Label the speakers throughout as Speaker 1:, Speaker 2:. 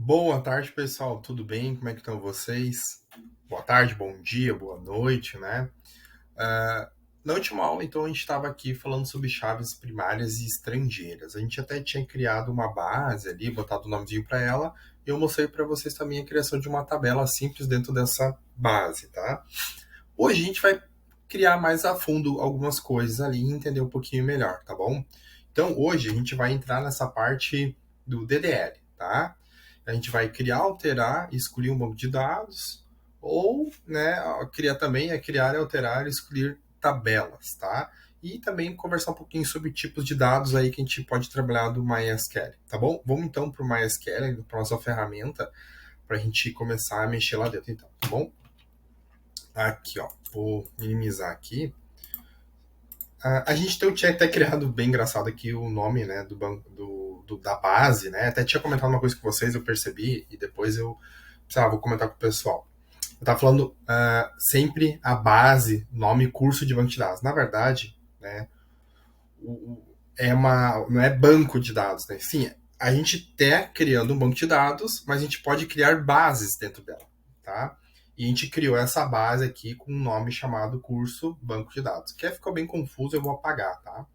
Speaker 1: Boa tarde, pessoal. Tudo bem? Como é que estão vocês? Boa tarde, bom dia, boa noite, né? Ah, Na última aula, então, a gente estava aqui falando sobre chaves primárias e estrangeiras. A gente até tinha criado uma base ali, botado o nomezinho para ela, e eu mostrei para vocês também a criação de uma tabela simples dentro dessa base, tá? Hoje a gente vai criar mais a fundo algumas coisas ali e entender um pouquinho melhor, tá bom? Então, hoje a gente vai entrar nessa parte do DDL, tá? A gente vai criar, alterar, excluir um banco de dados, ou, né, criar também é criar, alterar, excluir tabelas, tá? E também conversar um pouquinho sobre tipos de dados aí que a gente pode trabalhar do MySQL, tá bom? Vamos então para o MySQL, para nossa ferramenta, para a gente começar a mexer lá dentro, então, tá bom? Aqui, ó, vou minimizar aqui. A gente tinha até criado bem engraçado aqui o nome, né, do banco da base, né? Até tinha comentado uma coisa com vocês, eu percebi, e depois vou comentar com o pessoal. Eu tava falando sempre a base, nome, curso de banco de dados. Na verdade, né, não é banco de dados, né? Sim, a gente está criando um banco de dados, mas a gente pode criar bases dentro dela, tá? E a gente criou essa base aqui com um nome chamado curso banco de dados. Que ficou bem confuso, eu vou apagar, tá?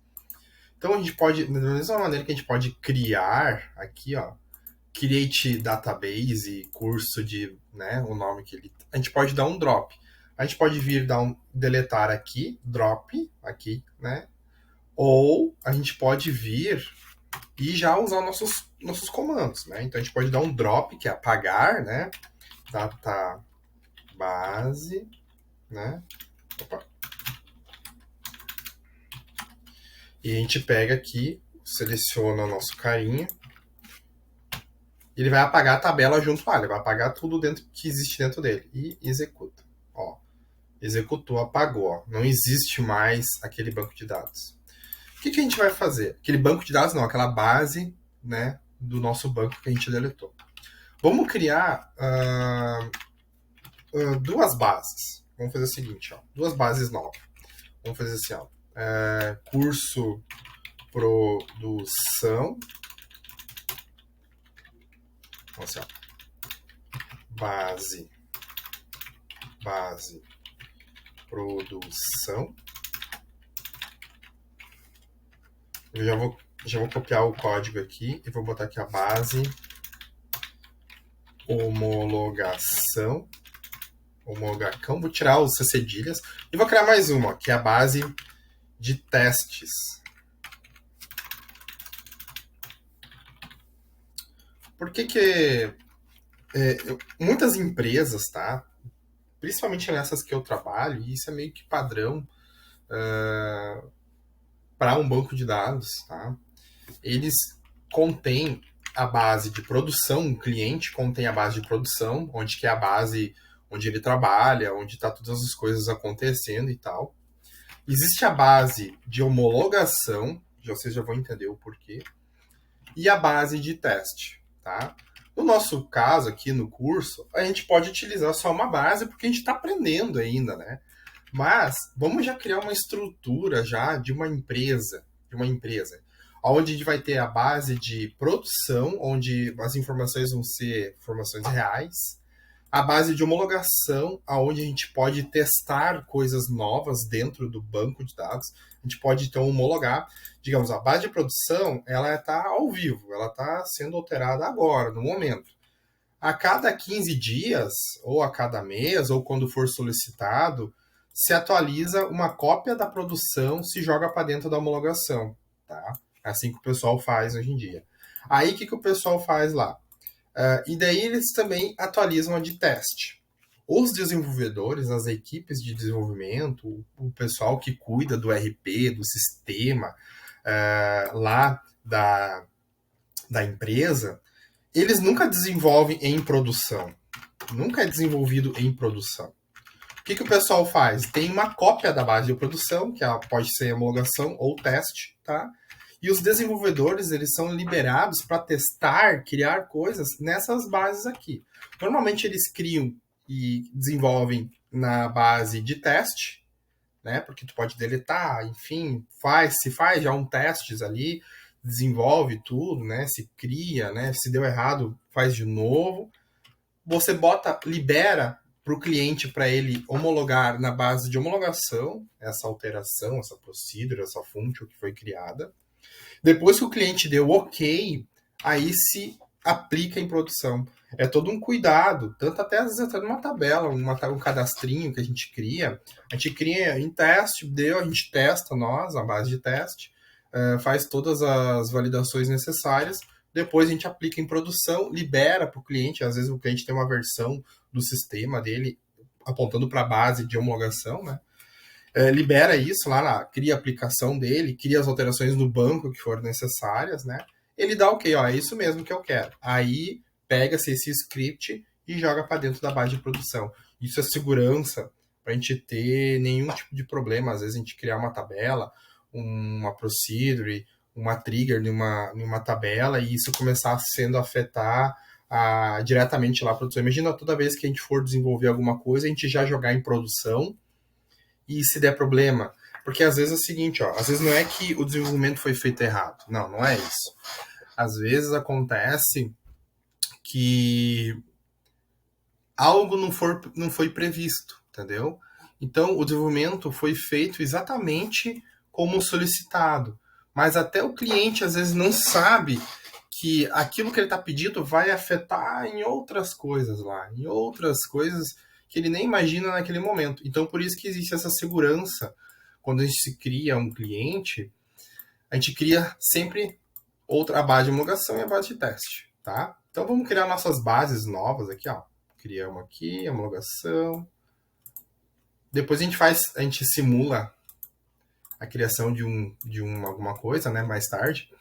Speaker 1: Então a gente pode, da mesma maneira que a gente pode criar aqui, ó, create database, curso de, né, o nome que ele, a gente pode dar um drop. A gente pode vir dar um deletar aqui, drop aqui, né? Ou a gente pode vir e já usar nossos comandos, né? Então a gente pode dar um drop, que é apagar, né? Data base, né? Opa. E a gente pega aqui, seleciona o nosso carinha, e ele vai apagar a tabela junto lá, ele vai apagar tudo dentro que existe dentro dele e executa. Ó, executou, apagou, ó. Não existe mais aquele banco de dados. O que a gente vai fazer? Aquele banco de dados não, aquela base, né, do nosso banco que a gente deletou. Vamos criar duas bases. Vamos fazer o seguinte, ó, duas bases novas. Vamos fazer assim, ó, curso produção, assim, ó, base produção. Eu já vou copiar o código aqui e vou botar aqui a base homologacão. Vou tirar os cedilhas e vou criar mais uma, ó, que é a base de testes. Por que muitas empresas, tá? Principalmente nessas que eu trabalho, e isso é meio que padrão para um banco de dados, tá? Eles contêm a base de produção, um cliente contém a base de produção, onde que é a base onde ele trabalha, onde está todas as coisas acontecendo e tal. Existe a base de homologação, vocês já vão entender o porquê, e a base de teste, tá? No nosso caso aqui no curso, a gente pode utilizar só uma base porque a gente está aprendendo ainda, né? Mas vamos já criar uma estrutura já de uma empresa, onde a gente vai ter a base de produção, onde as informações vão ser informações reais, a base de homologação, aonde a gente pode testar coisas novas dentro do banco de dados. A gente pode então homologar, digamos, a base de produção, ela está ao vivo, ela está sendo alterada agora, no momento. A cada 15 dias, ou a cada mês, ou quando for solicitado, se atualiza uma cópia da produção, se joga para dentro da homologação, tá? É assim que o pessoal faz hoje em dia. Aí o que o pessoal faz lá? E daí eles também atualizam a de teste. Os desenvolvedores, as equipes de desenvolvimento, o pessoal que cuida do RP, do sistema lá da empresa, eles nunca desenvolvem em produção. Nunca é desenvolvido em produção. O que o pessoal faz? Tem uma cópia da base de produção, que pode ser homologação ou teste, tá? E os desenvolvedores, eles são liberados para testar, criar coisas nessas bases aqui. Normalmente eles criam e desenvolvem na base de teste, né? Porque tu pode deletar, enfim, se faz já um testes ali, desenvolve tudo, né? Se cria, né? Se deu errado, faz de novo. Você libera para o cliente para ele homologar na base de homologação essa alteração, essa procedure, essa function que foi criada. Depois que o cliente deu ok, aí se aplica em produção. É todo um cuidado, tanto até às vezes até numa tabela, um cadastrinho que a gente cria em teste, a gente testa nós, a base de teste, faz todas as validações necessárias, depois a gente aplica em produção, libera para o cliente, às vezes o cliente tem uma versão do sistema dele apontando para a base de homologação, né? Libera isso lá, cria a aplicação dele, cria as alterações no banco que forem necessárias, né? Ele dá ok, ó, é isso mesmo que eu quero. Aí pega-se esse script e joga para dentro da base de produção. Isso é segurança para a gente ter nenhum tipo de problema. Às vezes a gente criar uma tabela, uma procedure, uma trigger numa tabela e isso começar sendo afetar diretamente lá a produção. Imagina toda vez que a gente for desenvolver alguma coisa, a gente já jogar em produção e se der problema. Porque às vezes é o seguinte, ó, às vezes não é que o desenvolvimento foi feito errado. Não é isso. Às vezes acontece que algo não foi previsto, entendeu? Então, o desenvolvimento foi feito exatamente como solicitado. Mas até o cliente, às vezes, não sabe que aquilo que ele está pedindo vai afetar em outras coisas lá, em outras coisas que ele nem imagina naquele momento. Então, por isso que existe essa segurança. Quando a gente se cria um cliente, a gente cria sempre a base de homologação e a base de teste, tá? Então, vamos criar nossas bases novas aqui, ó. Criamos aqui, homologação. Depois a gente simula a criação de alguma coisa, né? Mais tarde.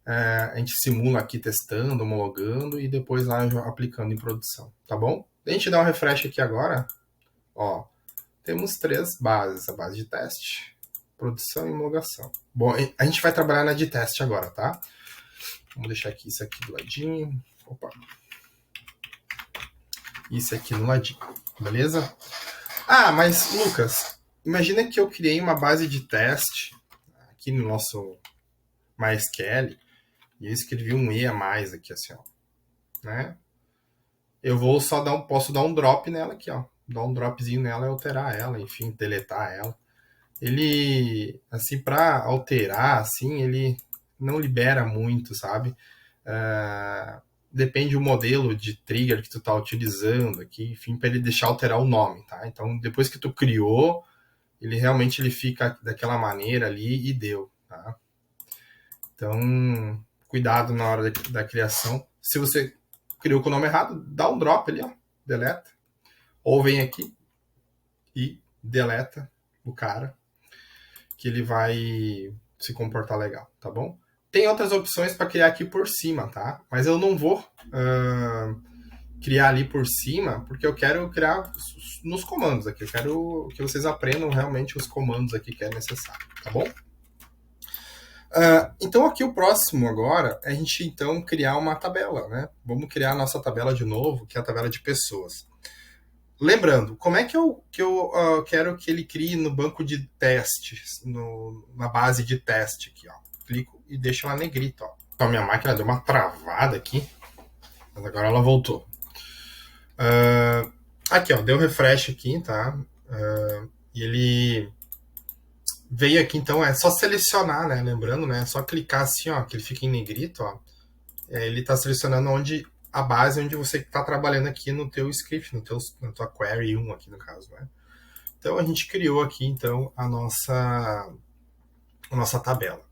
Speaker 1: A gente simula aqui testando, homologando e depois lá aplicando em produção, tá bom? A gente dá um refresh aqui agora, ó. Temos 3 bases, a base de teste, produção e homologação. Bom, a gente vai trabalhar na de teste agora, tá? Vamos deixar aqui isso aqui do ladinho. Opa. Isso aqui no ladinho, beleza? Ah, mas Lucas, imagina que eu criei uma base de teste aqui no nosso MySQL e eu escrevi um E a mais aqui, assim, ó, né? Eu vou posso dar um drop nela aqui, ó, dar um dropzinho nela e alterar ela, enfim, deletar ela. Ele, assim, para alterar, assim, ele não libera muito, sabe? Depende do modelo de trigger que tu tá utilizando aqui, enfim, para ele deixar alterar o nome, tá? Então, depois que tu criou, ele realmente fica daquela maneira ali e deu, tá? Então, cuidado na hora da criação. Se você criou com o nome errado, dá um drop ali, ó, deleta. Ou vem aqui e deleta o cara, que ele vai se comportar legal, tá bom? Tem outras opções para criar aqui por cima, tá? Mas eu não vou criar ali por cima, porque eu quero criar nos comandos aqui. Eu quero que vocês aprendam realmente os comandos aqui que é necessário, tá bom? Então aqui o próximo agora é a gente então criar uma tabela, né? Vamos criar a nossa tabela de novo, que é a tabela de pessoas. Lembrando, como é que eu quero que ele crie no banco de testes, na base de teste aqui, ó. Clico e deixo ela negrita, ó. Então, a minha máquina deu uma travada aqui, mas agora ela voltou. Aqui, ó, deu refresh aqui, tá? E ele veio aqui, então é só selecionar, né? Lembrando, né? É só clicar assim, ó, que ele fica em negrito, ó. Ele está selecionando a base onde você está trabalhando aqui no teu script, na tua query 1 aqui no caso, né? Então a gente criou aqui então a nossa tabela.